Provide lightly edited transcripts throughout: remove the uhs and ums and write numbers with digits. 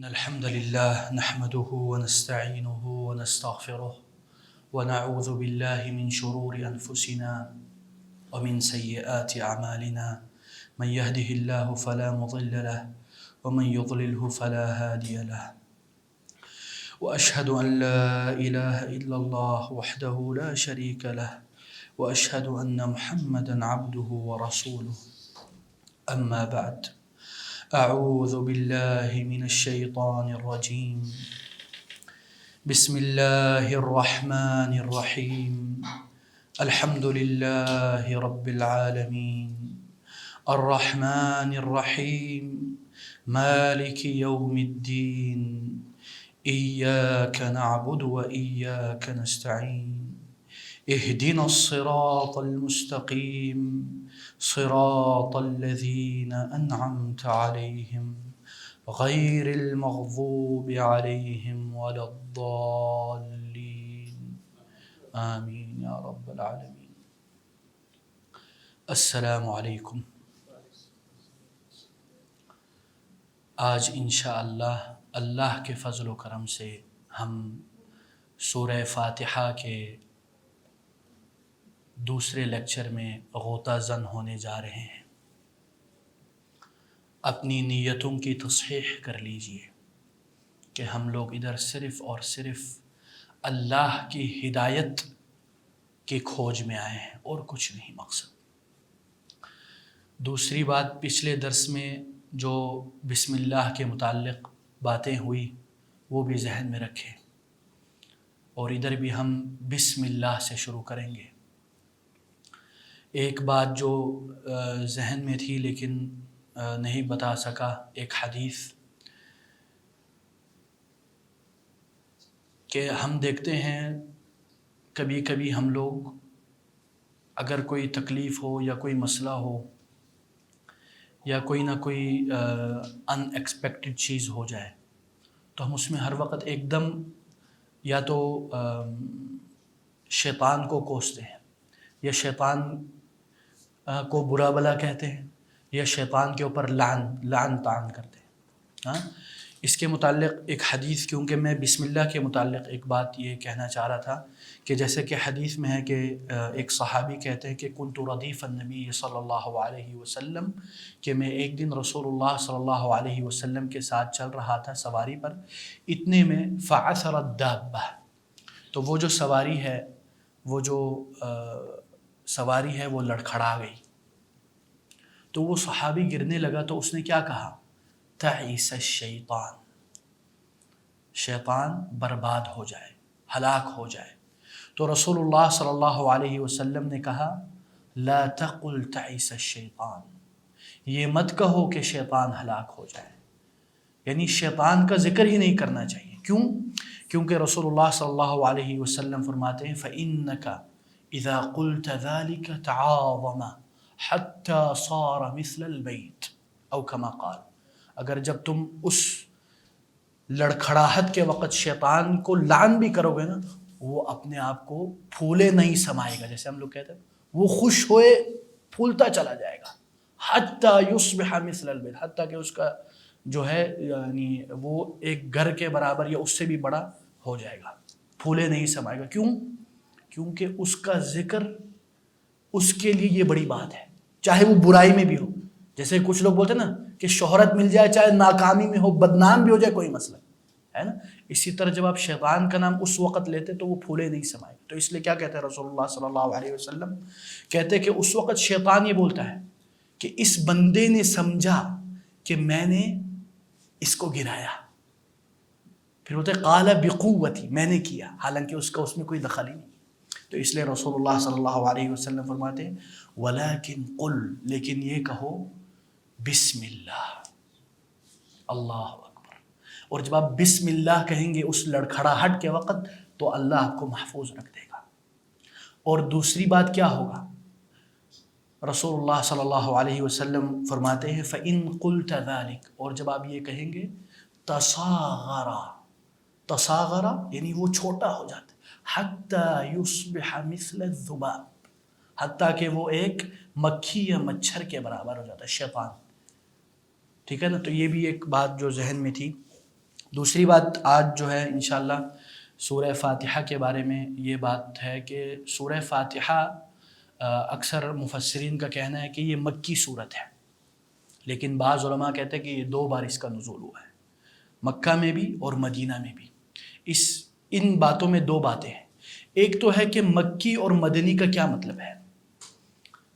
إن الحمد لله نحمده ونستعينه ونستغفره ونعوذ بالله من شرور أنفسنا ومن سيئات أعمالنا من يهده الله فلا مضل له ومن يضلله فلا هادي له وأشهد أن لا إله إلا الله وحده لا شريك له وأشهد أن محمدا عبده ورسوله أما بعد أعوذ بالله من الشيطان الرجيم بسم الله الرحمن الرحيم الحمد لله رب العالمين الرحمن الرحيم مالك يوم الدين إياك نعبد وإياك نستعين اهدنا الصراط المستقيم صراط الذين أنعمت عليهم غير المغضوب عليهم ولا الضالين آمين يا رب العالمين. السلام علیکم. آج انشاءاللہ اللہ کے فضل و کرم سے ہم سورہ فاتحہ کے دوسرے لیکچر میں غوطہ زن ہونے جا رہے ہیں. اپنی نیتوں کی تصحیح کر لیجئے کہ ہم لوگ ادھر صرف اور صرف اللہ کی ہدایت کی کھوج میں آئے ہیں اور کچھ نہیں مقصد. دوسری بات، پچھلے درس میں جو بسم اللہ کے متعلق باتیں ہوئی وہ بھی ذہن میں رکھیں، اور ادھر بھی ہم بسم اللہ سے شروع کریں گے. ایک بات جو ذہن میں تھی لیکن نہیں بتا سکا، ایک حدیث کہ ہم دیکھتے ہیں کبھی کبھی ہم لوگ اگر کوئی تکلیف ہو یا کوئی مسئلہ ہو یا کوئی نہ کوئی ان ایکسپیکٹڈ چیز ہو جائے تو ہم اس میں ہر وقت ایک دم یا تو شیطان کو کوستے ہیں یا شیطان کو برا بلا کہتے ہیں یا شیطان کے اوپر لعن طعن کرتے ہیں. اس کے متعلق ایک حدیث، کیونکہ میں بسم اللہ کے متعلق ایک بات یہ کہنا چاہ رہا تھا کہ جیسے کہ حدیث میں ہے کہ ایک صحابی کہتے ہیں کہ کنت ردیف النبی صلی اللہ علیہ وسلم، کہ میں ایک دن رسول اللہ صلی اللہ علیہ وسلم کے ساتھ چل رہا تھا سواری پر، اتنے میں فعثرت دابہ، تو وہ جو سواری ہے وہ لڑکھڑا گئی. تو وہ صحابی گرنے لگا تو اس نے کیا کہا؟ تعیس الشیطان، شیطان برباد ہو جائے، ہلاک ہو جائے. تو رسول اللہ صلی اللہ علیہ وسلم نے کہا لا تقل تعیس الشیطان، یہ مت کہو کہ شیطان ہلاک ہو جائے، یعنی شیطان کا ذکر ہی نہیں کرنا چاہیے. کیوں؟ کیونکہ رسول اللہ صلی اللہ علیہ وسلم فرماتے ہیں فإنک اذا قلت ذلك تعاظم حتى صار مثل البيت او كما قال، اگر جب تم اس لڑکھڑاہٹ کے وقت شیطان کو لعن بھی کرو گے نا، وہ اپنے آپ کو پھولے نہیں سمائے گا، جیسے ہم لوگ کہتے ہیں وہ خوش ہوئے پھولتا چلا جائے گا. حتى يصبح مثل البيت، حتیٰ کہ اس کا جو ہے یعنی وہ ایک گھر کے برابر یا اس سے بھی بڑا ہو جائے گا، پھولے نہیں سمائے گا. کیوں؟ کیونکہ اس کا ذکر اس کے لیے یہ بڑی بات ہے، چاہے وہ برائی میں بھی ہو. جیسے کچھ لوگ بولتے ہیں نا کہ شہرت مل جائے، چاہے ناکامی میں ہو، بدنام بھی ہو جائے، کوئی مسئلہ ہے نا. اسی طرح جب آپ شیطان کا نام اس وقت لیتے تو وہ پھولے نہیں سمائے. تو اس لیے کیا کہتے ہیں رسول اللہ صلی اللہ علیہ وسلم؟ کہتے کہ اس وقت شیطان یہ بولتا ہے کہ اس بندے نے سمجھا کہ میں نے اس کو گرایا، پھر بولتے قال بقوتی، میں نے کیا، حالانکہ اس کا اس میں کوئی دخل ہی نہیں. تو اس لیے رسول اللہ صلی اللہ علیہ وسلم فرماتے ہیں ولیکن قل، لیکن یہ کہو بسم اللہ، اللہ اکبر. اور جب آپ بسم اللہ کہیں گے اس لڑکھڑاہٹ کے وقت تو اللہ آپ کو محفوظ رکھ دے گا. اور دوسری بات کیا ہوگا؟ رسول اللہ صلی اللہ علیہ وسلم فرماتے ہیں فَإِن قُلْتَ ذَلِكَ، اور جب آپ یہ کہیں گے تصاغر یعنی وہ چھوٹا ہو جاتا ہے، حتی یصبح مثل الذباب، حتیٰ کہ وہ ایک مکھی یا مچھر کے برابر ہو جاتا ہے شیطان. ٹھیک ہے نا. تو یہ بھی ایک بات جو ذہن میں تھی دوسری بات آج جو ہے انشاءاللہ سورہ فاتحہ کے بارے میں یہ بات ہے کہ سورہ فاتحہ اکثر مفسرین کا کہنا ہے کہ یہ مکی صورت ہے، لیکن بعض علماء کہتے ہیں کہ یہ 2 بار اس کا نزول ہوا ہے، مکہ میں بھی اور مدینہ میں بھی۔ ان باتوں میں 2 باتیں ہیں، ایک تو ہے کہ مکی اور مدنی کا کیا مطلب ہے،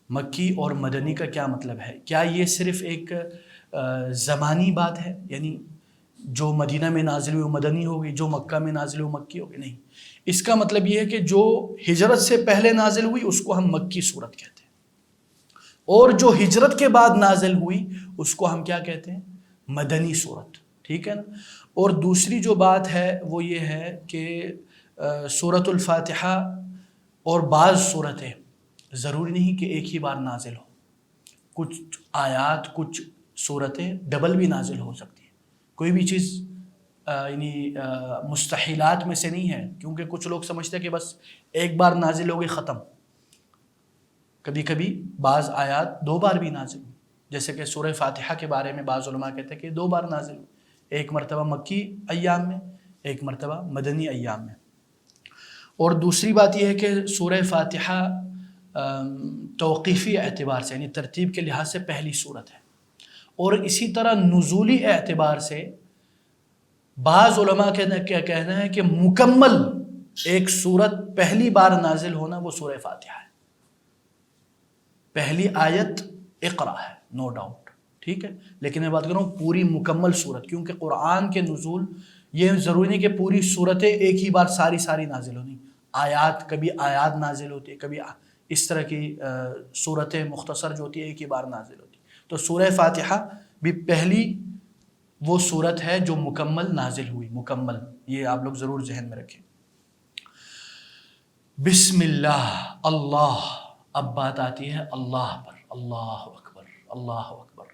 مکی اور مدنی کا کیا مطلب ہے، کیا یہ صرف ایک زمانی بات ہے، یعنی جو مدینہ میں نازل ہوئی وہ مدنی ہوگی، جو مکہ میں نازل ہوئی وہ مکی ہوگی؟ نہیں، اس کا مطلب یہ ہے کہ جو ہجرت سے پہلے نازل ہوئی اس کو ہم مکی صورت کہتے ہیں، اور جو ہجرت کے بعد نازل ہوئی اس کو ہم کیا کہتے ہیں؟ مدنی صورت، ٹھیک ہے نا۔ اور دوسری جو بات ہے وہ یہ ہے کہ سورۃ الفاتحہ اور بعض صورتیں ضروری نہیں کہ ایک ہی بار نازل ہو، کچھ آیات کچھ صورتیں ڈبل بھی نازل ہو سکتی ہیں، کوئی بھی چیز یعنی مستحیلات میں سے نہیں ہے، کیونکہ کچھ لوگ سمجھتے ہیں کہ بس ایک بار نازل ہوگی ختم، کبھی کبھی بعض آیات 2 بار بھی نازل ہوئی، جیسے کہ سورہ فاتحہ کے بارے میں بعض علماء کہتے ہیں کہ 2 بار نازل ہوئی، ایک مرتبہ مکی ایام میں، ایک مرتبہ مدنی ایام میں۔ اور دوسری بات یہ ہے کہ سورہ فاتحہ توقیفی اعتبار سے یعنی ترتیب کے لحاظ سے پہلی صورت ہے، اور اسی طرح نزولی اعتبار سے بعض علماء کا کہنا ہے کہ مکمل ایک صورت پہلی بار نازل ہونا وہ سورہ فاتحہ ہے، پہلی آیت اقرا ہے، نو ڈاؤٹ، ٹھیک ہے، لیکن میں بات کر رہا ہوں پوری مکمل صورت، کیونکہ قرآن کے نزول یہ ضروری نہیں کہ پوری صورتیں ایک ہی بار ساری نازل ہونی، آیات کبھی آیات نازل ہوتی ہے، کبھی اس طرح کی صورتیں مختصر جو ہوتی ہے ایک ہی بار نازل ہوتی، تو سورہ فاتحہ بھی پہلی وہ صورت ہے جو مکمل نازل ہوئی، مکمل، یہ آپ لوگ ضرور ذہن میں رکھیں۔ بسم اللہ، اللہ، اب بات آتی ہے اللہ پر، اللہ اکبر، اللہ اکبر۔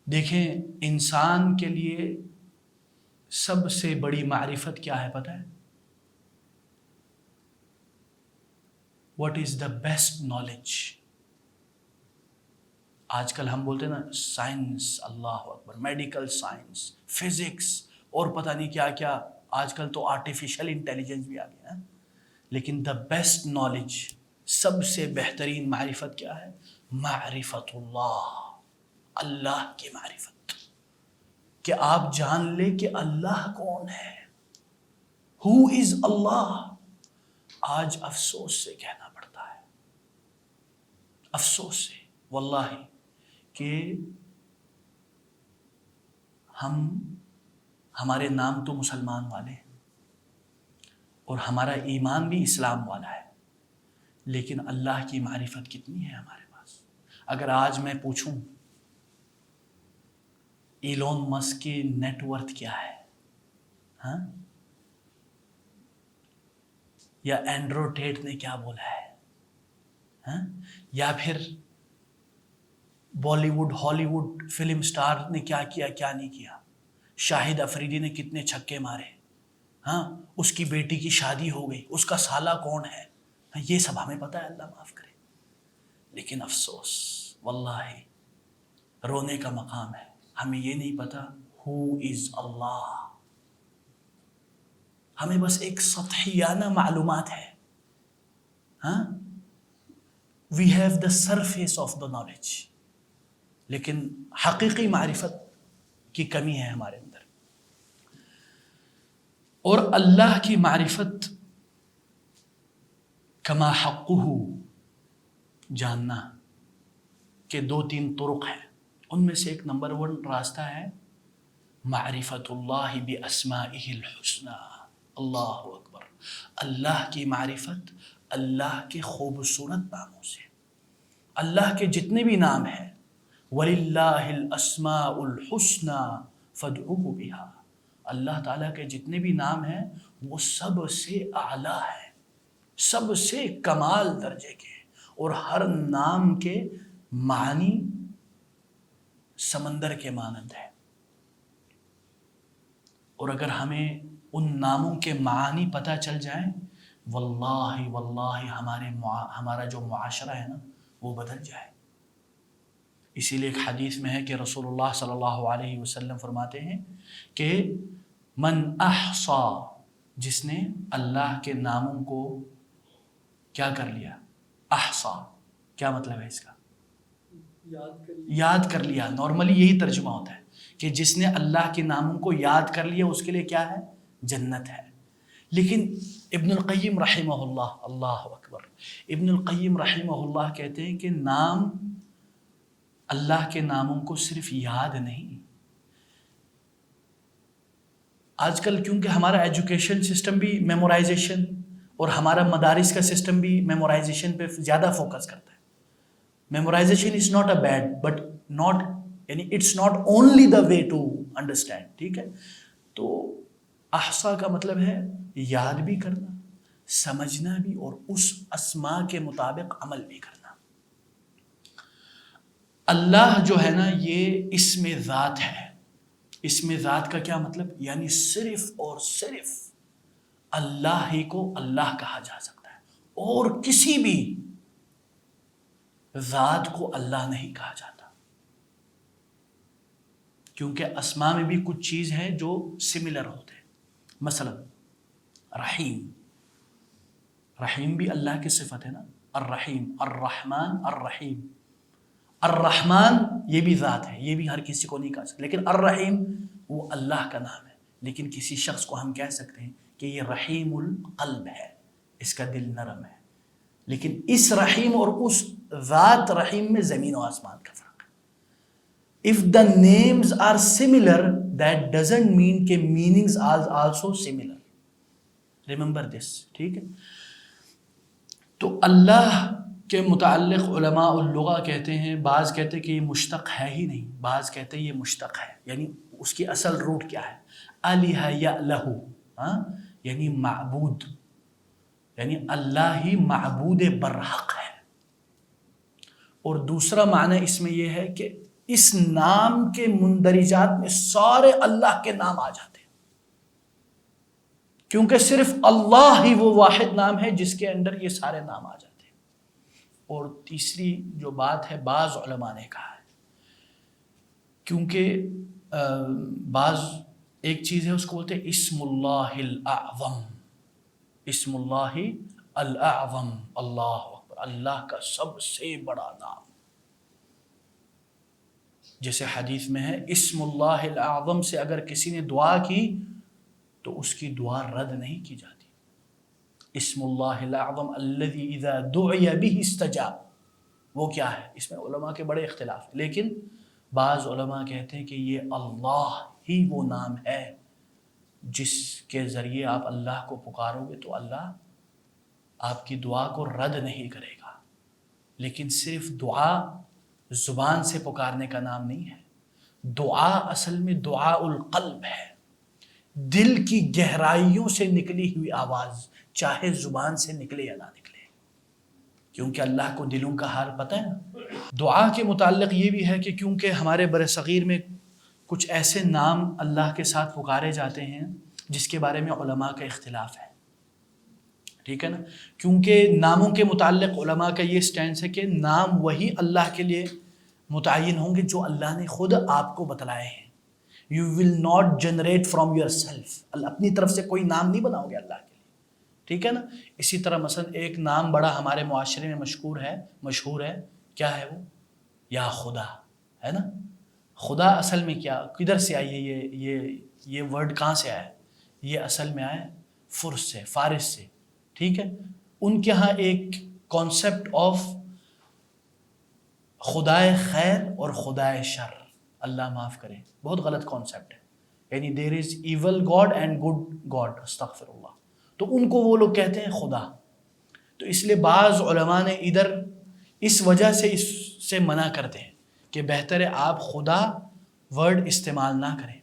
دیکھیں انسان کے لیے سب سے بڑی معرفت کیا ہے پتہ ہے؟ What is the best knowledge? آج کل ہم بولتے ہیں نا سائنس، اللہ اکبر، میڈیکل سائنس، فزکس اور پتہ نہیں کیا کیا، آج کل تو آرٹیفیشل انٹیلیجنس بھی آ گیا ہے، لیکن دا بیسٹ نالج، سب سے بہترین معرفت کیا ہے؟ معرفت اللہ، اللہ کی معرفت، کہ آپ جان لیں کہ اللہ کون ہے، ہو از اللہ۔ آج افسوس سے کہنا پڑتا ہے، افسوس سے واللہ، کہ ہمارے نام تو مسلمان والے ہیں اور ہمارا ایمان بھی اسلام والا ہے، لیکن اللہ کی معرفت کتنی ہے ہمارے پاس؟ اگر آج میں پوچھوں ایلون مسک کی نیٹ ورتھ کیا ہے، ہاں، یا اینڈرو ٹیٹ نے کیا بولا ہے، ہاں، یا پھر بالی ووڈ ہالی ووڈ فلم سٹار نے کیا کیا کیا نہیں کیا، شاہد افریدی نے کتنے چھکے مارے، ہاں، اس کی بیٹی کی شادی ہو گئی، اس کا سالہ کون ہے، یہ سب ہمیں پتہ ہے، اللہ معاف کرے، لیکن افسوس واللہ رونے کا مقام ہے، ہمیں یہ نہیں پتا ہو از اللہ، ہمیں بس ایک سطحیانہ معلومات ہے، ہاں، we have the surface of the knowledge, لیکن حقیقی معرفت کی کمی ہے ہمارے اندر۔ اور اللہ کی معرفت کما حقہ جاننا کہ 2-3 طرق ہیں، ان میں سے ایک نمبر 1 راستہ ہے معرفت اللہ باسمائہ الحسنی، اللہ اکبر، اللہ کی معرفت اللہ کے خوبصورت ناموں سے، اللہ کے جتنے بھی نام ہیں، وَلِلَّهِ الْأَسْمَاءُ الْحُسْنَى فَادْعُوهُ بِهَا، اللہ تعالیٰ کے جتنے بھی نام ہیں وہ سب سے اعلیٰ ہے، سب سے کمال درجے کے، اور ہر نام کے معنی سمندر کے مانند ہے، اور اگر ہمیں ان ناموں کے معانی پتہ چل جائیں، واللہ ہمارا جو معاشرہ ہے نا وہ بدل جائے۔ اسی لیے ایک حدیث میں ہے کہ رسول اللہ صلی اللہ علیہ وسلم فرماتے ہیں کہ من احصا، جس نے اللہ کے ناموں کو کیا کر لیا؟ احصا کیا مطلب ہے اس کا؟ یاد کر لیا۔ نارملی یہی ترجمہ ہوتا ہے کہ جس نے اللہ کے ناموں کو یاد کر لیا اس کے لیے کیا ہے؟ جنت ہے۔ لیکن ابن القیم رحمہ اللہ، اللہ اکبر، ابن القیم رحمہ اللہ کہتے ہیں کہ نام، اللہ کے ناموں کو صرف یاد نہیں، آج کل کیونکہ ہمارا ایجوکیشن سسٹم بھی میمورائزیشن اور ہمارا مدارس کا سسٹم بھی میمورائزیشن پہ زیادہ فوکس کرتا ہے۔ Memorization is not a bad but not, یعنی it's not only the way to understand, ٹھیک ہے؟ تو احصا کا مطلب ہے یاد بھی کرنا، سمجھنا بھی، اور اس اسماء کے مطابق عمل بھی کرنا۔ اللہ جو ہے نا یہ اسم ذات ہے۔ اسم ذات کا کیا مطلب؟ یعنی صرف اور صرف اللہ ہی کو اللہ کہا جا سکتا ہے، اور کسی بھی ذات کو اللہ نہیں کہا جاتا، کیونکہ اسماء میں بھی کچھ چیز ہے جو سملر ہوتے ہیں۔ مثلا رحیم، رحیم بھی اللہ کی صفت ہے نا، الرحیم، الرحمن، الرحیم۔ الرحمن یہ بھی ذات ہے، یہ بھی ہر کسی کو نہیں کہا سکتا، لیکن الرحیم وہ اللہ کا نام ہے۔ لیکن کسی شخص کو ہم کہہ سکتے ہیں کہ یہ رحیم القلب ہے، اس کا دل نرم ہے۔ لیکن اس رحیم اور اس ذات رحیم میں زمین و آسمان کا فرق ہے۔ If the names are similar, that doesn't mean کہ meanings are also similar. Remember this، ٹھیک ہے؟ تو اللہ کے متعلق علماء اللغہ کہتے ہیں، بعض کہتے ہیں کہ یہ مشتق ہے ہی نہیں، بعض کہتے ہیں یہ مشتق ہے، یعنی اس کی اصل روٹ کیا ہے؟ الہ یألہ، یعنی معبود، یعنی اللہ ہی معبود برحق ہے۔ اور دوسرا معنی اس میں یہ ہے کہ اس نام کے مندرجات میں سارے اللہ کے نام آ جاتے ہیں، کیونکہ صرف اللہ ہی وہ واحد نام ہے جس کے اندر یہ سارے نام آ جاتے ہیں۔ اور تیسری جو بات ہے، بعض علماء نے کہا ہے، کیونکہ بعض ایک چیز ہے اس کو بولتے ہیں اسم اللہ الاعظم، اسم اللہ الاعظم، اللہ اکبر، اللہ کا سب سے بڑا نام۔ جیسے حدیث میں ہے اسم اللہ الاعظم سے اگر کسی نے دعا کی تو اس کی دعا رد نہیں کی جاتی۔ اسم اللہ الاعظم الذی اذا دعی بہ استجاب، وہ کیا ہے؟ اس میں علماء کے بڑے اختلاف ہیں، لیکن بعض علماء کہتے ہیں کہ یہ اللہ ہی وہ نام ہے جس کے ذریعے آپ اللہ کو پکارو گے تو اللہ آپ کی دعا کو رد نہیں کرے گا۔ لیکن صرف دعا زبان سے پکارنے کا نام نہیں ہے، دعا اصل میں دعاء القلب ہے، دل کی گہرائیوں سے نکلی ہوئی آواز، چاہے زبان سے نکلے یا نہ نکلے، کیونکہ اللہ کو دلوں کا حال پتہ ہے نا۔ دعا کے متعلق یہ بھی ہے کہ کیونکہ ہمارے بر صغیر میں کچھ ایسے نام اللہ کے ساتھ پکارے جاتے ہیں جس کے بارے میں علماء کا اختلاف ہے، ٹھیک ہے نا؟ کیونکہ ناموں کے متعلق علماء کا یہ سٹینس ہے کہ نام وہی اللہ کے لیے متعین ہوں گے جو اللہ نے خود آپ کو بتلائے ہیں۔ You will not generate from yourself، اپنی طرف سے کوئی نام نہیں بناؤ گے اللہ کے لیے، ٹھیک ہے نا؟ اسی طرح مثلا ایک نام بڑا ہمارے معاشرے میں مشہور ہے، کیا ہے وہ؟ یا خدا، ہے نا؟ خدا اصل میں کیا، کدھر سے آئی ہے یہ ورڈ کہاں سے آیا ہے؟ یہ اصل میں آیا فرس سے، فارس سے، ٹھیک ہے؟ ان کے ہاں ایک کانسیپٹ آف خدائے خیر اور خدائے شر، اللہ معاف کرے، بہت غلط کانسیپٹ ہے، یعنی there is evil God and good God, استغفر اللہ، تو ان کو وہ لوگ کہتے ہیں خدا۔ تو اس لیے بعض علماء نے ادھر اس وجہ سے اس سے منع کرتے ہیں کہ بہتر ہے آپ خدا ورڈ استعمال نہ کریں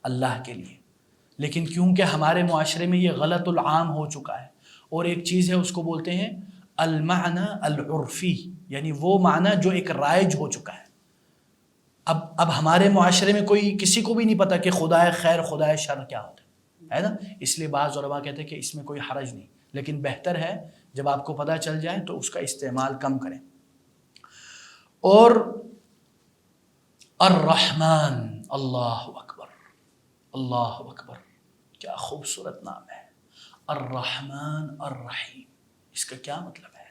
اللہ کے لیے، لیکن کیونکہ ہمارے معاشرے میں یہ غلط العام ہو چکا ہے، اور ایک چیز ہے اس کو بولتے ہیں المعنی العرفی، یعنی وہ معنی جو ایک رائج ہو چکا ہے۔ اب ہمارے معاشرے میں کوئی کسی کو بھی نہیں پتا کہ خدائے خیر خدائے شر کیا ہوتا ہے نا؟ اس لیے بعض علماء کہتے ہیں کہ اس میں کوئی حرج نہیں، لیکن بہتر ہے جب آپ کو پتہ چل جائے تو اس کا استعمال کم کریں۔ اور الرحمن، اللہ اکبر، اللہ اکبر، کیا خوبصورت نام ہے، الرحمن الرحیم. اس کا کیا مطلب ہے؟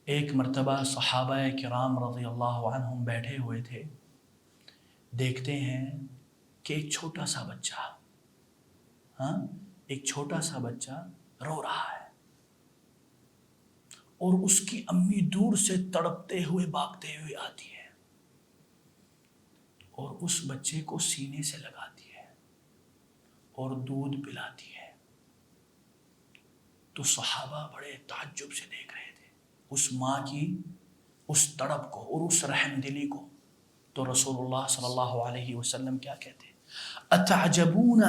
ایک مرتبہ صحابہ کرام رضی اللہ عنہم بیٹھے ہوئے تھے، دیکھتے ہیں کہ ایک چھوٹا سا بچہ، ایک چھوٹا سا بچہ رو رہا ہے، اور اس کی امی دور سے تڑپتے ہوئے بھاگتے ہوئے آتی ہے اور اس بچے کو سینے سے لگاتی ہے اور دودھ پلاتی ہے. تو صحابہ بڑے تعجب سے دیکھ رہے تھے اس ماں کی اس تڑپ کو اور اس رحم دلی کو. تو رسول اللہ صلی اللہ علیہ وسلم کیا کہتے ہیں؟ اتعجبون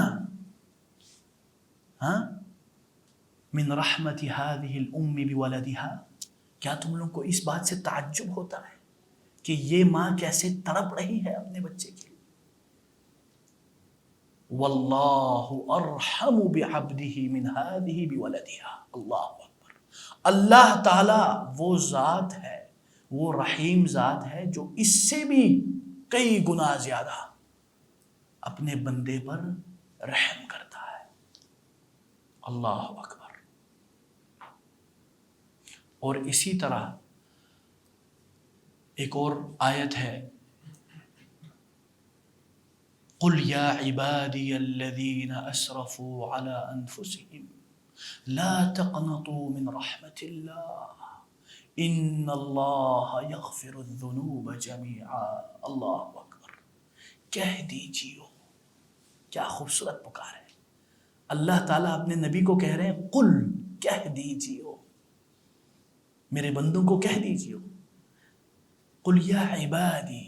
من رحمت هذه الام بولدها، کیا تم لوگ کو اس بات سے تعجب ہوتا ہے کہ یہ ماں کیسے تڑپ رہی ہے اپنے بچے کے لیے؟ واللہ ارحم بعبده من هذه بولدها. اللہ اکبر. اللہ تعالی وہ ذات ہے، وہ رحیم ذات ہے جو اس سے بھی کئی گنا زیادہ اپنے بندے پر رحم کرتا ہے. اللہ اکبر. اور اسی طرح ایک اور آیت ہے، قل یا عبادی الذین اسرفوا علی انفسهم لا تقنطوا من رحمت اللہ ان اللہ یغفر الذنوب جمیعا. اللہ اکبر. کہہ دیجیے، کیا خوبصورت پکار ہے. اللہ تعالیٰ اپنے نبی کو کہہ رہے ہیں قل، کہہ دیجیے، میرے بندوں کو کہہ دیجیے. قل یا عبادی،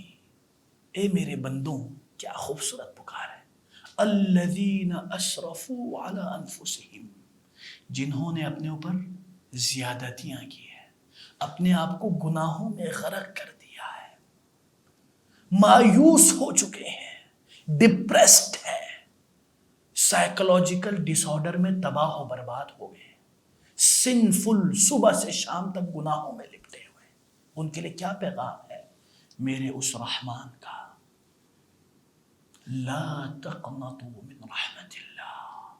اے میرے بندوں. کیا خوبصورت پکار ہے. الذین اسرفوا علی انفسہم، جنہوں نے اپنے اوپر زیادتیاں کی ہیں، اپنے آپ کو گناہوں میں غرق کر دیا ہے، مایوس ہو چکے ہیں، ڈپریسڈ ہیں، سائیکولوجیکل ڈس آرڈر میں تباہ و برباد ہو گئے، سنفل، صبح سے شام تک گناہوں میں لپٹے ہوئے. ان کے لیے کیا پیغام ہے میرے اس رحمان کا؟ لا تقنطوا من رحمت اللہ،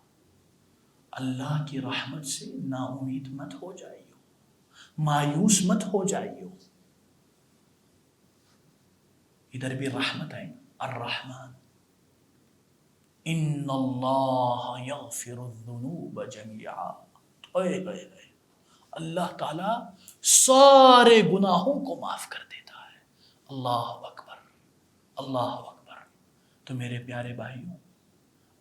اللہ کی رحمت سے نا امید مت ہو جائیو، مایوس مت ہو جائیو. ادھر بھی رحمت ہے، الرحمن. ان اللہ یغفر الذنوب جمیعا. اللہ تعالیٰ سارے گناہوں کو معاف کر دیتا ہے. اللہ اکبر، اللہ اکبر. تو میرے پیارے بھائیوں،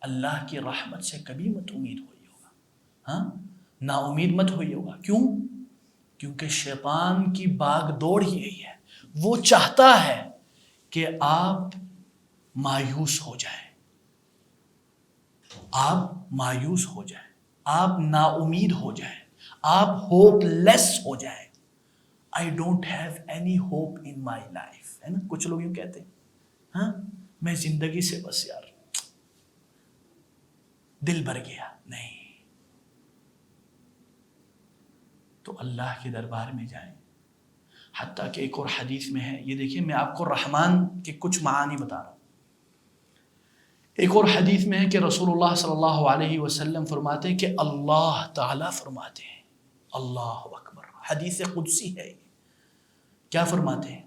اللہ کی رحمت سے کبھی مت امید ہوئی ہوگا، نا امید مت ہوئی ہوگا. کیوں؟ کیونکہ شیطان کی باغ دوڑ ہی یہی ہے. وہ چاہتا ہے کہ آپ مایوس ہو جائیں، آپ مایوس ہو جائیں، آپ نا امید ہو جائیں، آپ ہوپ لیس ہو جائیں. I don't have any hope in my life, ہے نا. کچھ لوگ یوں کہتے ہیں میں زندگی سے بس یار دل بھر گیا. نہیں، تو اللہ کے دربار میں جائیں. حتیٰ کہ ایک اور حدیث میں ہے، یہ دیکھیں میں آپ کو رحمان کے کچھ معانی بتا رہا ہوں. ایک اور حدیث میں ہے کہ رسول اللہ صلی اللہ علیہ وسلم فرماتے ہیں کہ اللہ تعالیٰ فرماتے ہیں، اللہ اکبر، حدیث قدسی ہے. کیا فرماتے ہیں؟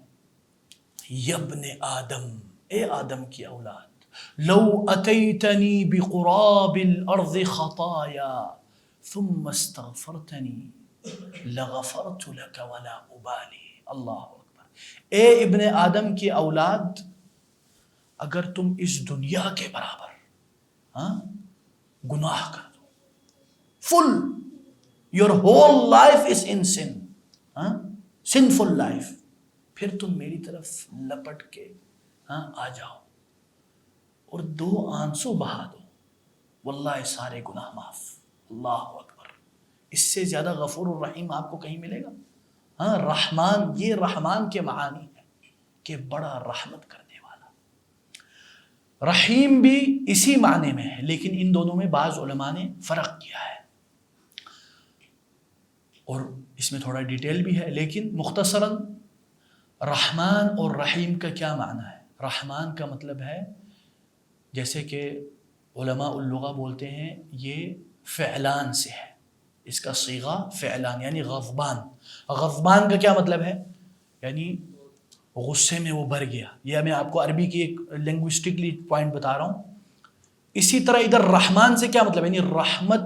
یبن آدم، اے آدم کی اولاد، لو اتیتنی بقراب الارض خطایا ثم استغفرتنی لغفرت لك ولا ابالی. اللہ اکبر. اے ابن آدم کی اولاد، اگر تم اس دنیا کے برابر گناہ کر دو، full your whole life is in sin, sinful life, پھر تم میری طرف لپٹ کے آ جاؤ اور 2 آنسو بہا دو، واللہ سارے گناہ معاف. اللہ اکبر. اس سے زیادہ غفور الرحیم آپ کو کہیں ملے گا؟ رحمان، یہ رحمان کے معانی ہے کہ بڑا رحمت کرنے والا. رحیم بھی اسی معنی میں ہے، لیکن ان دونوں میں بعض علماء نے فرق کیا ہے اور اس میں تھوڑا ڈیٹیل بھی ہے. لیکن مختصراً رحمان اور رحیم کا کیا معنی ہے؟ رحمان کا مطلب ہے، جیسے کہ علماء اللغہ بولتے ہیں، یہ فعلان سے ہے، اس کا صیغہ فعلان یعنی غضبان. غضبان کا کیا مطلب ہے؟ یعنی غصے میں وہ بھر گیا. یہ میں آپ کو عربی کی ایک لنگوسٹکلی پوائنٹ بتا رہا ہوں. اسی طرح ادھر رحمان سے کیا مطلب ہے؟ یعنی رحمت،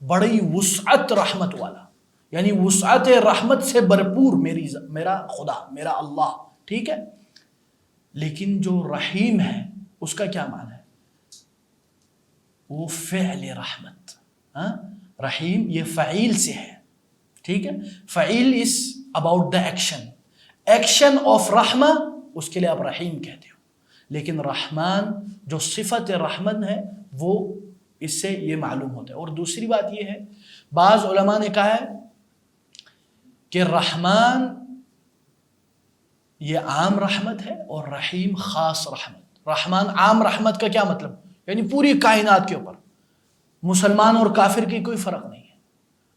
بڑی وسعت رحمت والا، یعنی وسعت رحمت سے بھرپور میرا خدا، میرا اللہ. ٹھیک ہے. لیکن جو رحیم ہے اس کا کیا معنی ہے؟ وہ فعل رحمت. رحیم یہ فعیل سے ہے. ٹھیک ہے. فعیل is about the action of رحمہ، اس کے لیے آپ رحیم کہتے ہو. لیکن رحمان جو صفت رحمت ہے وہ اس سے یہ معلوم ہوتا ہے. اور دوسری بات یہ ہے، بعض علماء نے کہا ہے کہ رحمان یہ عام رحمت ہے اور رحیم خاص رحمت. رحمان عام رحمت کا کیا مطلب؟ یعنی پوری کائنات کے اوپر، مسلمان اور کافر کی کوئی فرق نہیں ہے.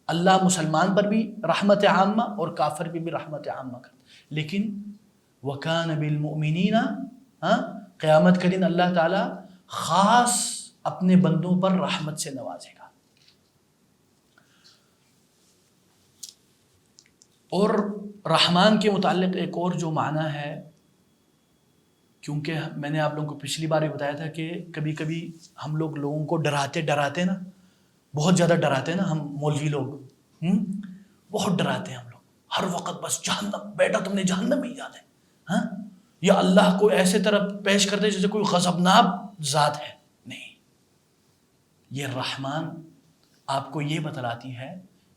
اللہ مسلمان پر بھی رحمت عامہ اور کافر پر بھی رحمت عامہ کرتا. لیکن وَكَانَ بِالْمُؤْمِنِينَ، قیامت کے دن اللہ تعالی خاص اپنے بندوں پر رحمت سے نوازے گا. اور رحمان کے متعلق ایک اور جو معنی ہے، کیونکہ میں نے آپ لوگوں کو پچھلی بار بھی بتایا تھا کہ کبھی کبھی ہم لوگوں کو ڈراتے نا، بہت زیادہ ڈراتے ہیں نا ہم مولوی لوگ، بہت ڈراتے ہیں ہم لوگ ہر وقت. بس جہنم، بیٹا تم نے جہنم میں ہی جانا ہے، یا اللہ کو ایسے طرح پیش کرتے جیسے کوئی غضبناک ذات ہے. نہیں، یہ رحمان آپ کو یہ بتلاتی ہے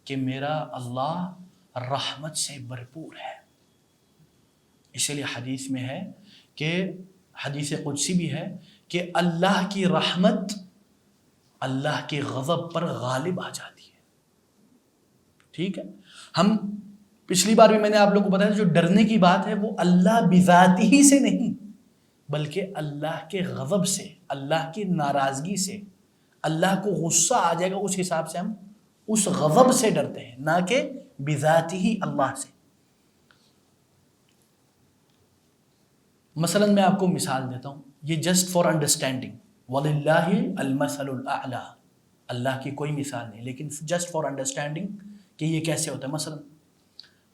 کہ میرا اللہ رحمت سے بھرپور ہے. اسی لیے حدیث میں ہے کہ حدیث قدسی بھی ہے کہ اللہ کی رحمت اللہ کے غضب پر غالب آ جاتی ہے. ٹھیک ہے. ہم پچھلی بار بھی میں نے آپ لوگوں کو بتایا جو ڈرنے کی بات ہے وہ اللہ بذات ہی سے نہیں، بلکہ اللہ کے غضب سے، اللہ کی ناراضگی سے، اللہ کو غصہ آ جائے گا اس حساب سے ہم اس غضب سے ڈرتے ہیں، نہ کہ بذات ہی اللہ سے. مثلا میں آپ کو مثال دیتا ہوں، یہ جسٹ فار انڈرسٹینڈنگ. وَلِلَّهِ الْمَثَلُ الْأَعْلَى، اللہ کی کوئی مثال نہیں، لیکن جسٹ فار انڈرسٹینڈنگ کہ یہ کیسے ہوتا ہے. مثلا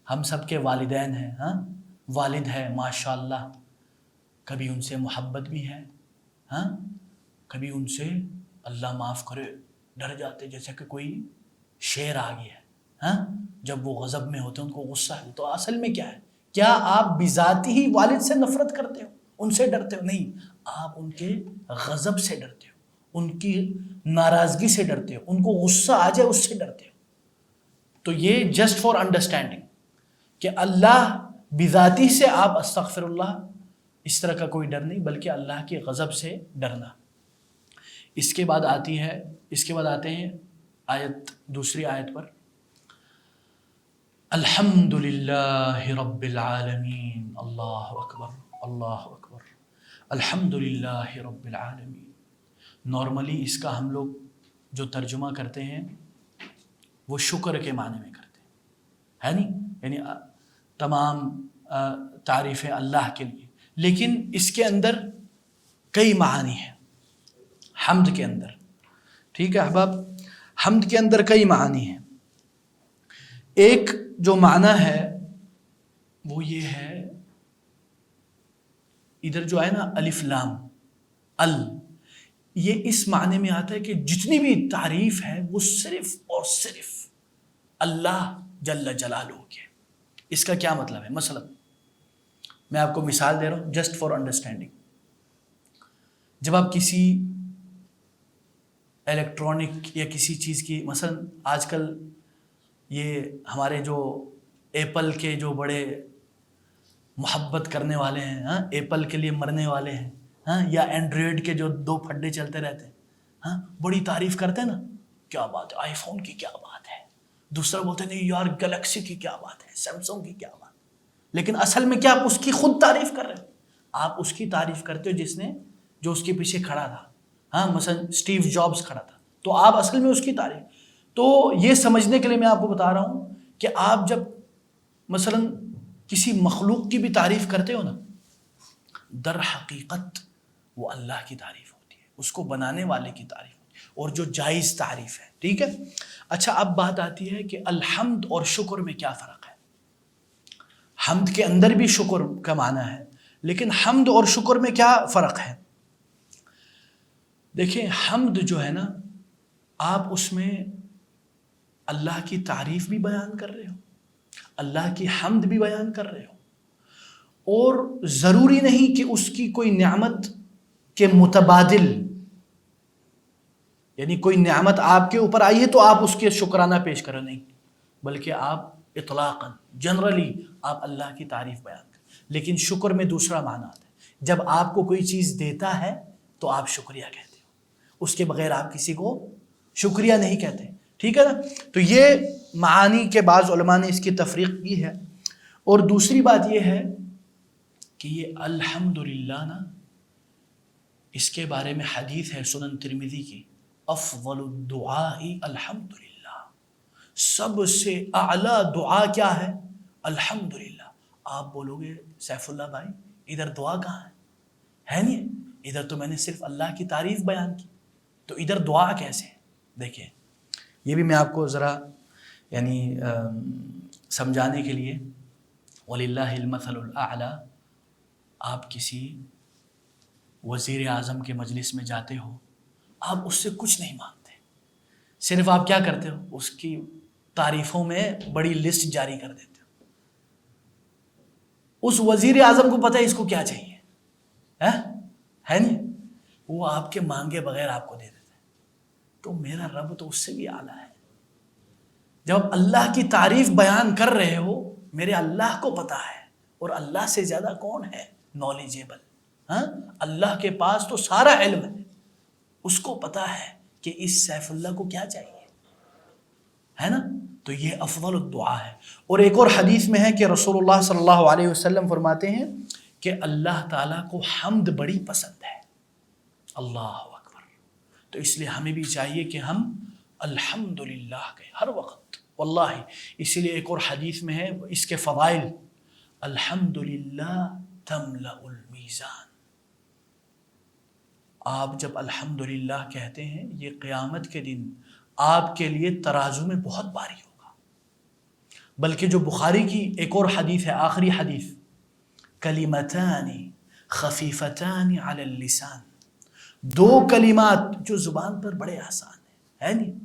ہم سب کے والدین ہیں، والد ہے ماشاءاللہ، کبھی ان سے محبت بھی ہے، کبھی ان سے اللہ معاف کرے ڈر جاتے جیسے کہ کوئی شیر آ گیا ہے. جب وہ غضب میں ہوتے ہیں، ان کو غصہ ہے. تو اصل میں کیا ہے؟ کیا آپ بذاتی ہی والد سے نفرت کرتے ہو، ان سے ڈرتے ہو؟ نہیں، آپ ان کے غضب سے ڈرتے ہو، ان کی ناراضگی سے ڈرتے ہو، ان کو غصہ آ جائے اس سے ڈرتے ہو. تو یہ جسٹ فار انڈرسٹینڈنگ کہ اللہ بذاتی سے آپ استغفر اللہ اس طرح کا کوئی ڈر نہیں، بلکہ اللہ کے غضب سے ڈرنا. اس کے بعد آتے ہیں آیت، دوسری آیت پر، الحمد للہ رب العالمین. اللہ اکبر، اللہ اکبر. الحمد للہ رب العالمین. نارملی اس کا ہم لوگ جو ترجمہ کرتے ہیں وہ شکر کے معنی میں کرتے ہیں، ہے نہیں؟ یعنی تمام تعریفیں اللہ کے لیے. لیکن اس کے اندر کئی معانی ہیں حمد کے اندر. ٹھیک ہے احباب، حمد کے اندر کئی معانی ہیں. ایک جو معنی ہے وہ یہ ہے، ادھر جو ہے نا الف لام یہ اس معنی میں آتا ہے کہ جتنی بھی تعریف ہے وہ صرف اور صرف اللہ جل جلالہ کی ہے. اس کا کیا مطلب ہے؟ مثلا میں آپ کو مثال دے رہا ہوں جسٹ فار انڈرسٹینڈنگ. جب آپ کسی الیکٹرانک یا کسی چیز کی، مثلا آج کل یہ ہمارے جو ایپل کے جو بڑے محبت کرنے والے ہیں، ایپل کے لیے مرنے والے ہیں، یا اینڈرائڈ کے جو 2 پھڈے چلتے رہتے ہیں، بڑی تعریف کرتے ہیں نا، کیا بات ہے، آئی فون کی کیا بات ہے. دوسرا بولتے ہیں نہیں یار گلیکسی کی کیا بات ہے، سیمسنگ کی کیا بات. لیکن اصل میں کیا آپ اس کی خود تعریف کر رہے ہیں؟ آپ اس کی تعریف کرتے ہو جو اس کے پیچھے کھڑا تھا. مثلا اسٹیو جابز کھڑا تھا، تو آپ اصل میں اس کی تعریف. تو یہ سمجھنے کے لیے میں آپ کو بتا رہا ہوں کہ آپ جب مثلا کسی مخلوق کی بھی تعریف کرتے ہو نا، در حقیقت وہ اللہ کی تعریف ہوتی ہے، اس کو بنانے والے کی تعریف ہوتی ہے، اور جو جائز تعریف ہے. ٹھیک ہے. اچھا اب بات آتی ہے کہ الحمد اور شکر میں کیا فرق ہے. حمد کے اندر بھی شکر کا معنی ہے، لیکن حمد اور شکر میں کیا فرق ہے. دیکھیں حمد جو ہے نا، آپ اس میں اللہ کی تعریف بھی بیان کر رہے ہو، اللہ کی حمد بھی بیان کر رہے ہو، اور ضروری نہیں کہ اس کی کوئی نعمت کے متبادل، یعنی کوئی نعمت آپ کے اوپر آئی ہے تو آپ اس کے شکرانہ پیش کرو، نہیں، بلکہ آپ اطلاقاً جنرلی آپ اللہ کی تعریف بیان کریں. لیکن شکر میں دوسرا معنی آتا ہے، جب آپ کو کوئی چیز دیتا ہے تو آپ شکریہ کہتے ہو، اس کے بغیر آپ کسی کو شکریہ نہیں کہتے. ٹھیک ہے نا. تو یہ معانی کے بعض علماء نے اس کی تفریق کی ہے. اور دوسری بات یہ ہے کہ یہ الحمدللہ نا، اس کے بارے میں حدیث ہے سنن ترمذی کی، افضل الدعاء الحمدللہ، سب سے اعلیٰ دعا کیا ہے؟ الحمدللہ. آپ بولو گے سیف اللہ بھائی ادھر دعا کہاں ہے نہیں، ادھر تو میں نے صرف اللہ کی تعریف بیان کی، تو ادھر دعا کیسے؟ دیکھیں یہ بھی میں آپ کو ذرا یعنی سمجھانے کے لیے، وَلِلَّهِ الْمَثَلُ الْأَعْلَى، آپ کسی وزیر اعظم کے مجلس میں جاتے ہو، آپ اس سے کچھ نہیں مانگتے، صرف آپ کیا کرتے ہو؟ اس کی تعریفوں میں بڑی لسٹ جاری کر دیتے ہو. اس وزیر اعظم کو پتہ ہے اس کو کیا چاہیے ہے نہیں، وہ آپ کے مانگے بغیر آپ کو دے دیتا ہے. تو میرا رب تو اس سے بھی اعلیٰ ہے. جب اللہ کی تعریف بیان کر رہے ہو، میرے اللہ کو پتہ ہے، اور اللہ سے زیادہ کون ہے نالجیبل؟ اللہ کے پاس تو سارا علم ہے، اس کو پتہ ہے کہ اس سیف اللہ کو کیا چاہیے، ہے نا. تو یہ افضل الدعا ہے. اور ایک اور حدیث میں ہے کہ رسول اللہ صلی اللہ علیہ وسلم فرماتے ہیں کہ اللہ تعالیٰ کو حمد بڑی پسند ہے. اللہ اکبر. تو اس لیے ہمیں بھی چاہیے کہ ہم الحمدللہ کہیں ہر وقت. واللہ اسی لیے ایک اور حدیث میں ہے اس کے فضائل، الحمدللہ تملأ المیزان. آپ جب الحمدللہ کہتے ہیں، یہ قیامت کے دن آپ کے لیے ترازو میں بہت بھاری ہوگا. بلکہ جو بخاری کی ایک اور حدیث ہے، آخری حدیث، کلمتان خفیفتان علی اللسان، دو کلمات جو زبان پر بڑے آسان ہیں، ہے نہیں،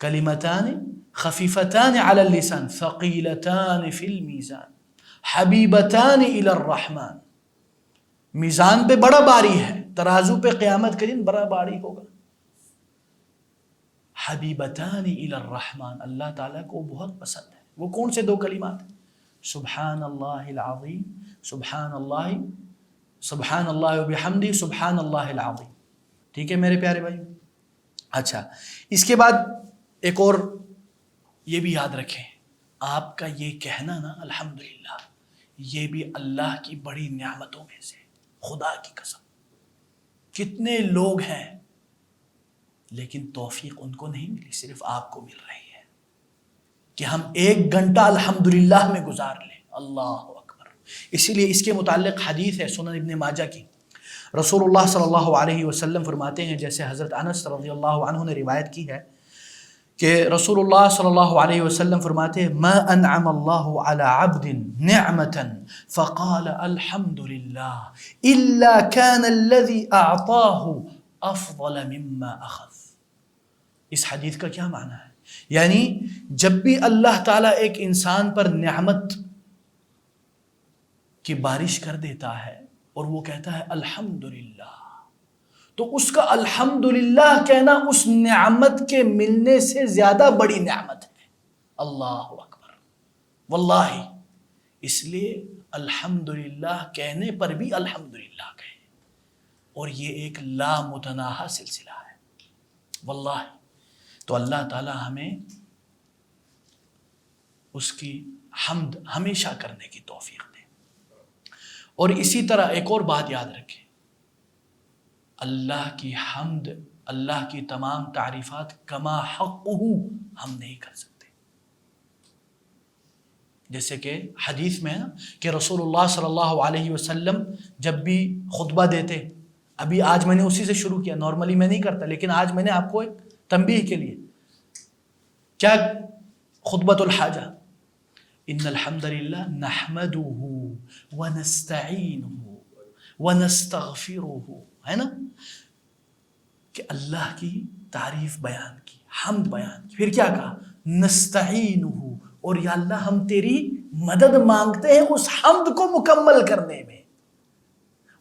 کلمتان خفیفتان علی اللسان ثقیلتان فی المیزان حبیبتان الی الرحمن. میزان پہ بڑا باری ہے، ترازو پہ قیامت کے دن بڑا باری ہوگا. حبیبتان الی الرحمن، اللہ تعالیٰ کو بہت پسند ہے. وہ کون سے دو کلمات ہیں؟ سبحان اللہ العظیم، سبحان اللہ وبحمدہ، سبحان اللہ العظیم. ٹھیک ہے میرے پیارے بھائی. اچھا اس کے بعد ایک اور یہ بھی یاد رکھیں، آپ کا یہ کہنا نا الحمدللہ، یہ بھی اللہ کی بڑی نعمتوں میں سے. خدا کی قسم کتنے لوگ ہیں لیکن توفیق ان کو نہیں ملی، صرف آپ کو مل رہی ہے کہ ہم 1 گھنٹہ الحمدللہ میں گزار لیں. اللہ اکبر. اسی لیے اس کے متعلق حدیث ہے سنن ابن ماجہ کی، رسول اللہ صلی اللہ علیہ وسلم فرماتے ہیں، جیسے حضرت انس رضی اللہ عنہ نے روایت کی ہے کہ رسول اللہ صلی اللہ علیہ وسلم فرماتے ہیں، ما انعم اللہ علی عبد نعمتا فقال الحمد للہ الا كان الذي اعطاه افضل مما اخذ. اس حدیث کا کیا معنی ہے؟ یعنی جب بھی اللہ تعالیٰ ایک انسان پر نعمت کی بارش کر دیتا ہے اور وہ کہتا ہے الحمدللہ، تو اس کا الحمدللہ کہنا اس نعمت کے ملنے سے زیادہ بڑی نعمت ہے. اللہ اکبر. واللہ اس لیے الحمدللہ کہنے پر بھی الحمدللہ کہیں، اور یہ ایک لامتناہی سلسلہ ہے. واللہ تو اللہ تعالی ہمیں اس کی حمد ہمیشہ کرنے کی توفیق دے. اور اسی طرح ایک اور بات یاد رکھیں، اللہ کی حمد، اللہ کی تمام تعریفات کما حقہ ہم نہیں کر سکتے. جیسے کہ حدیث میں ہے نا کہ رسول اللہ صلی اللہ علیہ وسلم جب بھی خطبہ دیتے، ابھی آج میں نے اسی سے شروع کیا، نارملی میں نہیں کرتا لیکن آج میں نے آپ کو ایک تنبیہ کے لیے، کیا خطبۃ الحاجہ، ان الحمد للہ نحمدہ ونستعینہ ونستغفرہ، ہے نا، کہ اللہ کی تعریف بیان کی، حمد بیان کی، پھر کیا کہا نستعینہ، اور یا اللہ ہم تیری مدد مانگتے ہیں اس حمد کو مکمل کرنے میں،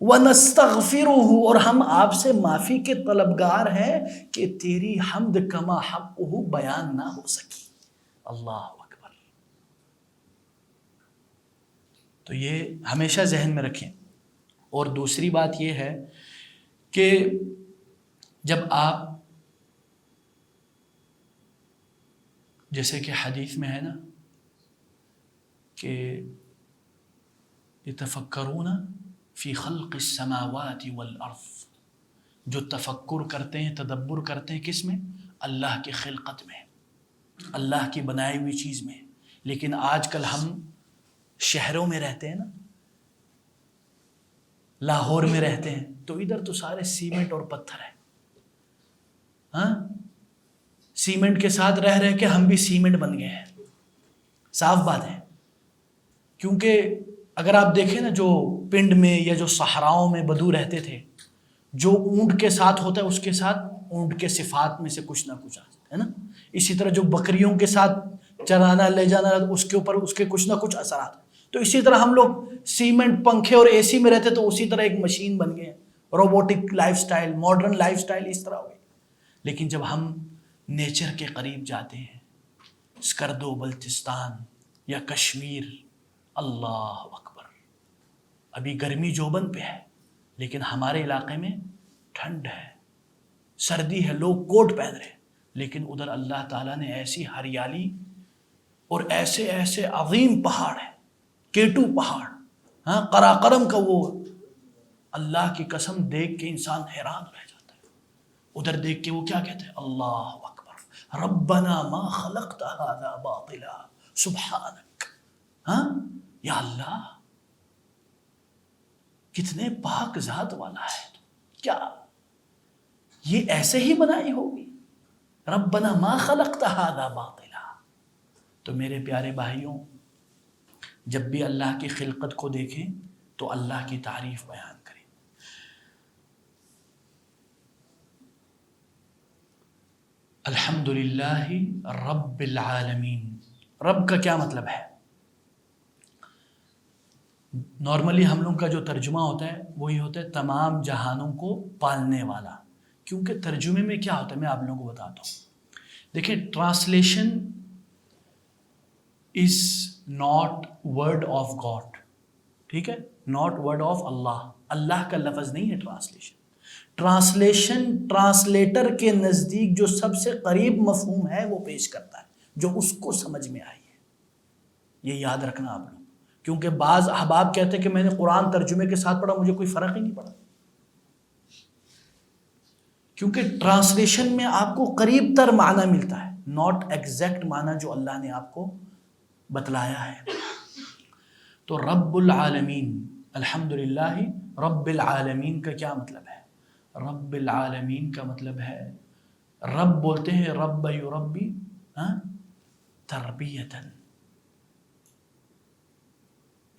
وَنَسْتَغْفِرُهُ، اور ہم آپ سے معافی کے طلبگار ہیں کہ تیری حمد کما حقہ بیان نہ ہو سکی۔ اللہ اکبر۔ تو یہ ہمیشہ ذہن میں رکھیں۔ اور دوسری بات یہ ہے کہ جب آپ، جیسے کہ حدیث میں ہے نا کہ یتفکرون فی خلق السماوات والارض، جو تفکر کرتے ہیں، تدبر کرتے ہیں کس میں؟ اللہ کی خلقت میں، اللہ کی بنائی ہوئی چیز میں۔ لیکن آج کل ہم شہروں میں رہتے ہیں نا، لاہور میں رہتے ہیں، تو ادھر تو سارے سیمنٹ اور پتھر ہے، ہاں، سیمنٹ کے ساتھ رہ رہ کے ہم بھی سیمنٹ بن گئے ہیں، صاف بات ہے۔ کیونکہ اگر آپ دیکھیں نا، جو پنڈ میں یا جو صحراؤں میں بدو رہتے تھے، جو اونٹ کے ساتھ ہوتا ہے اس کے ساتھ اونٹ کے صفات میں سے کچھ نہ کچھ آتا ہے نا، اسی طرح جو بکریوں کے ساتھ چرانا لے جانا اس کے اوپر اس کے کچھ نہ کچھ اثرات، تو اسی طرح ہم لوگ سیمنٹ، پنکھے اور اے سی میں رہتے تو اسی طرح ایک مشین بن گئے، robotic lifestyle, modern lifestyle اس طرح ہوئی۔ لیکن جب ہم نیچر کے قریب جاتے ہیں، اسکردو بلتستان یا کشمیر، اللہ اکبر، ابھی گرمی جوبن پہ ہے لیکن ہمارے علاقے میں ٹھنڈ ہے، سردی ہے، لوگ کوٹ پہن رہے ہیں، لیکن ادھر اللہ تعالیٰ نے ایسی ہریالی اور ایسے ایسے عظیم پہاڑ ہیں، کیٹو پہاڑ، ہاں، قراقرم کا، وہ اللہ کی قسم دیکھ کے انسان حیران رہ جاتا ہے۔ ادھر دیکھ کے وہ کیا کہتے ہیں؟ اللہ اکبر، ربنا ما خلقت هذا باطلا سبحانک، ہاں، یا اللہ کتنے پاک ذات والا ہے تو، کیا یہ ایسے ہی بنائی ہوگی؟ ربنا ما خلقت هذا باطلا۔ تو میرے پیارے بھائیوں، جب بھی اللہ کی خلقت کو دیکھیں تو اللہ کی تعریف بیان کریں۔ الحمدللہ رب العالمین، رب کا کیا مطلب ہے؟ نارملی ہم لوگ کا جو ترجمہ ہوتا ہے وہی ہوتا ہے تمام جہانوں کو پالنے والا، کیونکہ ترجمے میں کیا ہوتا ہے میں آپ لوگوں کو بتاتا ہوں۔ دیکھیں، translation is not word of God, ٹھیک ہے، ناٹ ورڈ آف اللہ، اللہ کا لفظ نہیں ہے ٹرانسلیشن۔ ٹرانسلیشن ٹرانسلیٹر کے نزدیک جو سب سے قریب مفہوم ہے وہ پیش کرتا ہے، جو اس کو سمجھ میں آئی ہے۔ یہ یاد رکھنا آپ لوگ، کیونکہ بعض احباب کہتے ہیں کہ میں نے قرآن ترجمے کے ساتھ پڑھا، مجھے کوئی فرق ہی نہیں پڑا، کیونکہ ٹرانسلیشن میں آپ کو قریب تر معنی ملتا ہے، ناٹ ایگزیکٹ معنی جو اللہ نے آپ کو بتلایا ہے۔ تو رب العالمین، الحمدللہ رب العالمین کا کیا مطلب ہے؟ رب العالمین کا مطلب ہے، رب بولتے ہیں رب یربی تربیتاً،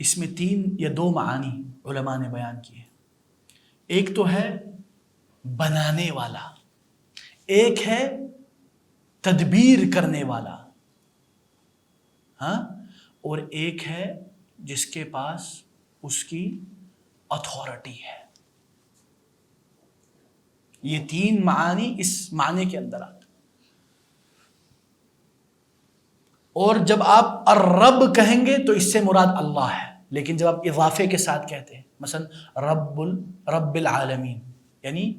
اس میں 3 یا 2 معانی علماء نے بیان کیے۔ ایک تو ہے بنانے والا، ایک ہے تدبیر کرنے والا، ہاں، اور ایک ہے جس کے پاس اس کی اتھارٹی ہے۔ یہ 3 معانی اس معنی کے اندر آتے ہیں۔ اور جب آپ الرب کہیں گے تو اس سے مراد اللہ ہے، لیکن جب آپ اضافے کے ساتھ کہتے ہیں، مثلا رب العالمین، یعنی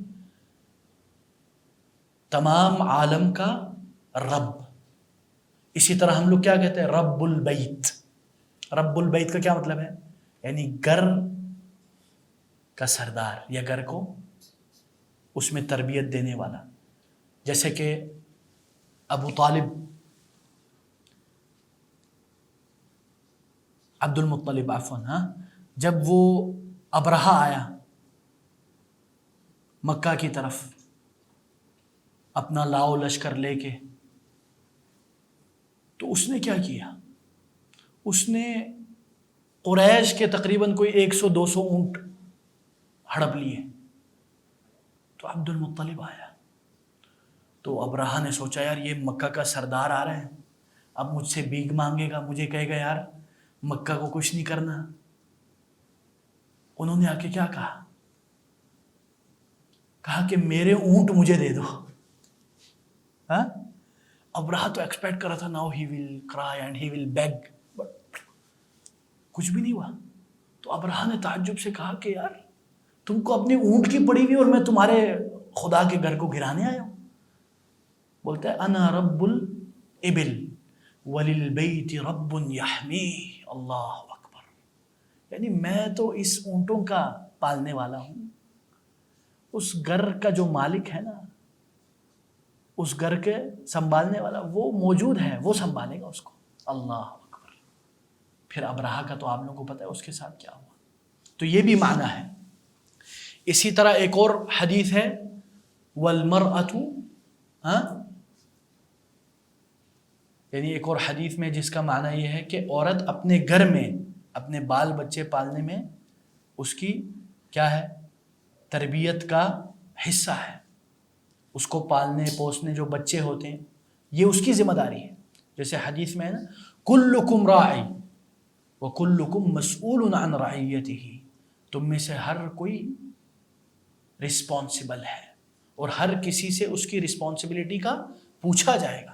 تمام عالم کا رب۔ اسی طرح ہم لوگ کیا کہتے ہیں؟ رب البیت۔ رب البیت کا کیا مطلب ہے؟ یعنی گھر کا سردار، یا گھر کو اس میں تربیت دینے والا۔ جیسے کہ ابو طالب عبد المطلب عفواً، ہاں، جب وہ ابرہہ آیا مکہ کی طرف اپنا لاؤ لشکر لے کے، تو اس نے کیا کیا؟ اس نے قریش کے تقریباً کوئی 100-200 اونٹ ہڑپ لیے. تو عبد المطلب آیا تو ابرہہ نے سوچا یار یہ مکہ کا سردار آ رہا ہے، اب مجھ سے بھیک مانگے گا، مجھے کہے گا یار مکہ کو کچھ نہیں کرنا. انہوں نے آ کے کیا کہا کہ میرے اونٹ مجھے دے دو. ہاں، ابرہہ تو ایکسپیکٹ کر رہا تھا now he will cry and he will beg, but کچھ بھی نہیں ہوا. تو ابرہہ نے تعجب سے کہا کہ یار تم کو اپنی اونٹ کی پڑی ہوئی اور میں تمہارے خدا کے گھر کو گرانے آیا ہوں. بولتا ہے انا رب الابل وللبیت رب یحمیہ. اللہ اکبر، یعنی میں تو اس اونٹوں کا پالنے والا ہوں، اس گھر کا جو مالک ہے نا، اس گھر کے سنبھالنے والا وہ موجود ہے، وہ سنبھالے گا اس کو. اللہ اکبر. پھر ابرہہ کا تو آپ لوگوں کو پتہ ہے اس کے ساتھ کیا ہوا. تو یہ بھی معنی ہے. اسی طرح ایک اور حدیث ہے والمرأۃ، ہاں، یعنی ایک اور حدیث میں جس کا معنی یہ ہے کہ عورت اپنے گھر میں اپنے بال بچے پالنے میں اس کی کیا ہے، تربیت کا حصہ ہے. اس کو پالنے پوسنے جو بچے ہوتے ہیں یہ اس کی ذمہ داری ہے. جیسے حدیث میں ہے نا کلکم راعی وکلکم مسئول عن رعیتہ، تم میں سے ہر کوئی رسپانسبل ہے اور ہر کسی سے اس کی رسپانسبلٹی کا پوچھا جائے گا.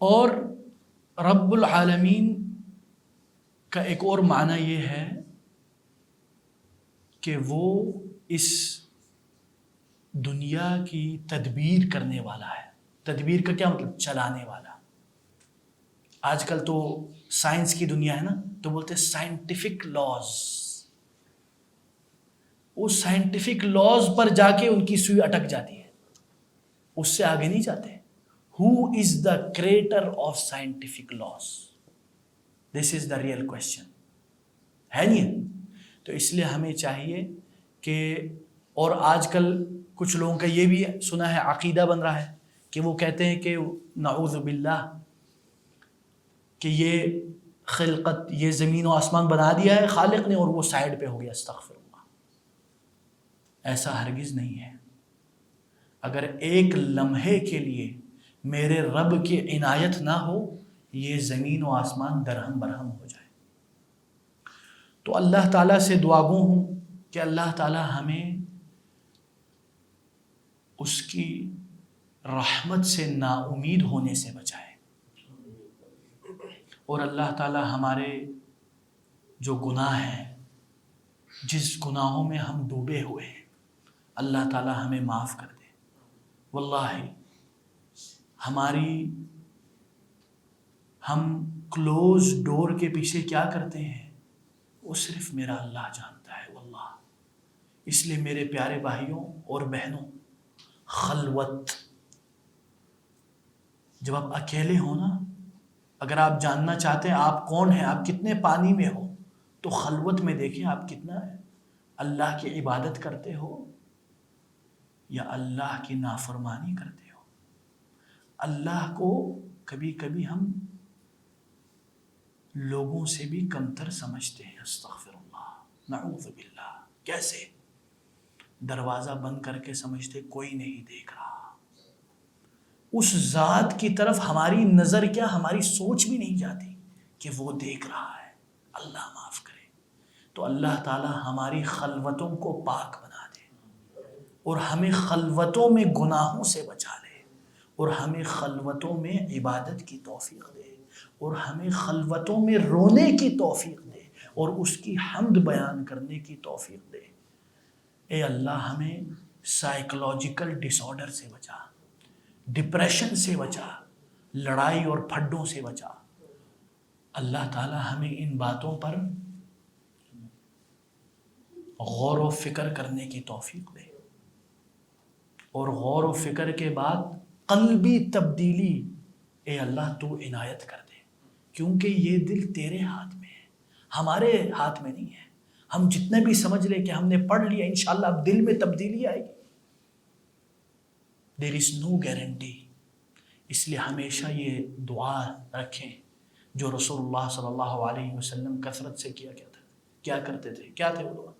اور رب العالمین کا ایک اور معنی یہ ہے کہ وہ اس دنیا کی تدبیر کرنے والا ہے. تدبیر کا کیا مطلب؟ چلانے والا. آج کل تو سائنس کی دنیا ہے نا، تو بولتے ہیں سائنٹیفک لاز. اس سائنٹیفک لاز پر جا کے ان کی سوئی اٹک جاتی ہے، اس سے آگے نہیں جاتے. Who is the creator of scientific laws? This is the real question. ہے نہیں؟ تو اس لیے ہمیں چاہیے کہ، اور آج کل کچھ لوگوں کا یہ بھی سنا ہے عقیدہ بن رہا ہے کہ وہ کہتے ہیں کہ نعوذ باللہ کہ یہ خلقت، یہ زمین و آسمان بنا دیا ہے خالق نے اور وہ سائڈ پہ ہو گیا. استغفر اللہ. ایسا ہرگز نہیں ہے. اگر ایک لمحے کے لیے میرے رب کی عنایت نہ ہو یہ زمین و آسمان درہم برہم ہو جائے. تو اللہ تعالیٰ سے دعا گو ہوں کہ اللہ تعالیٰ ہمیں اس کی رحمت سے نا امید ہونے سے بچائے، اور اللہ تعالیٰ ہمارے جو گناہ ہیں، جس گناہوں میں ہم ڈوبے ہوئے ہیں، اللہ تعالیٰ ہمیں معاف کر دے. واللہ ہم کلوز ڈور کے پیچھے کیا کرتے ہیں وہ صرف میرا اللہ جانتا ہے. واللہ اس لیے میرے پیارے بھائیوں اور بہنوں، خلوت، جب آپ اکیلے ہو نا، اگر آپ جاننا چاہتے ہیں آپ کون ہیں، آپ کتنے پانی میں ہو، تو خلوت میں دیکھیں آپ کتنا اللہ کی عبادت کرتے ہو یا اللہ کی نافرمانی کرتے ہو. اللہ کو کبھی کبھی ہم لوگوں سے بھی کمتر سمجھتے ہیں. استغفر اللہ، نعوذ باللہ. کیسے؟ دروازہ بند کر کے سمجھتے کوئی نہیں دیکھ رہا. اس ذات کی طرف ہماری نظر کیا، ہماری سوچ بھی نہیں جاتی کہ وہ دیکھ رہا ہے. اللہ معاف کرے. تو اللہ تعالی ہماری خلوتوں کو پاک بنا دے اور ہمیں خلوتوں میں گناہوں سے بچا لے، اور ہمیں خلوتوں میں عبادت کی توفیق دے، اور ہمیں خلوتوں میں رونے کی توفیق دے اور اس کی حمد بیان کرنے کی توفیق دے. اے اللہ ہمیں سائیکولوجیکل ڈس آرڈر سے بچا، ڈپریشن سے بچا، لڑائی اور پھڈوں سے بچا. اللہ تعالی ہمیں ان باتوں پر غور و فکر کرنے کی توفیق دے، اور غور و فکر کے بعد قلبی تبدیلی اے اللہ تو عنایت کر دے کیونکہ یہ دل تیرے ہاتھ میں ہے، ہمارے ہاتھ میں نہیں ہے۔ ہم جتنے بھی سمجھ لیں کہ ہم نے پڑھ لیا انشاءاللہ اب دل میں تبدیلی آئے گی، دیر از نو گارنٹی۔ اس لیے ہمیشہ یہ دعا رکھیں جو رسول اللہ صلی اللہ علیہ وسلم کثرت سے کیا کرتے تھے۔ کیا تھے وہ دعا؟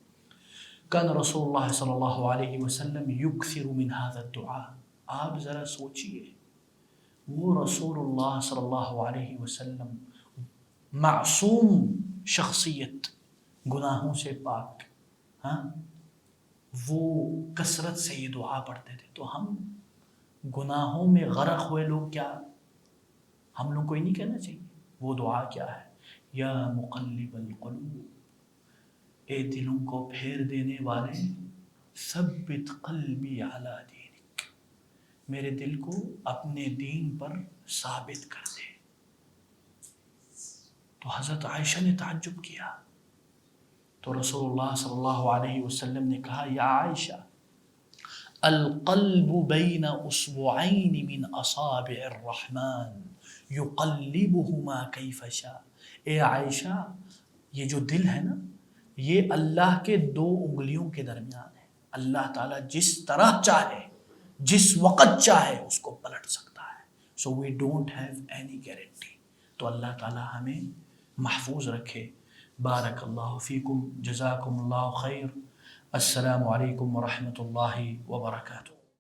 کان رسول اللہ صلی اللہ علیہ وسلم یکثر من هذا الدعاء۔ آپ ذرا سوچئے، وہ رسول اللہ صلی اللہ علیہ وسلم معصوم شخصیت، گناہوں سے پاک، ہاں، وہ کثرت سے یہ دعا پڑھتے تھے۔ تو ہم گناہوں میں غرق ہوئے لوگ کیا، ہم لوگ کو ہی نہیں کہنا چاہیے؟ وہ دعا کیا ہے؟ یا مقلب القلوب، اے دلوں کو پھیر دینے والے، ثبت قلبی علی دینک، میرے دل کو اپنے دین پر ثابت کر دے۔ تو حضرت عائشہ نے تعجب کیا، تو رسول اللہ صلی اللہ علیہ وسلم نے کہا یا عائشہ القلب بین اصبعین من اصابع الرحمن یقلبہما کیف شاء۔ اے عائشہ، یہ جو دل ہے نا، یہ اللہ کے 2 انگلیوں کے درمیان ہے۔ اللہ تعالیٰ جس طرح چاہے، جس وقت چاہے اس کو پلٹ سکتا ہے۔ So we don't have any guarantee. تو اللہ تعالیٰ ہمیں محفوظ رکھے۔ بارک اللہ فیکم، جزاکم اللہ خیر۔ السلام علیکم ورحمۃ اللہ وبرکاتہ۔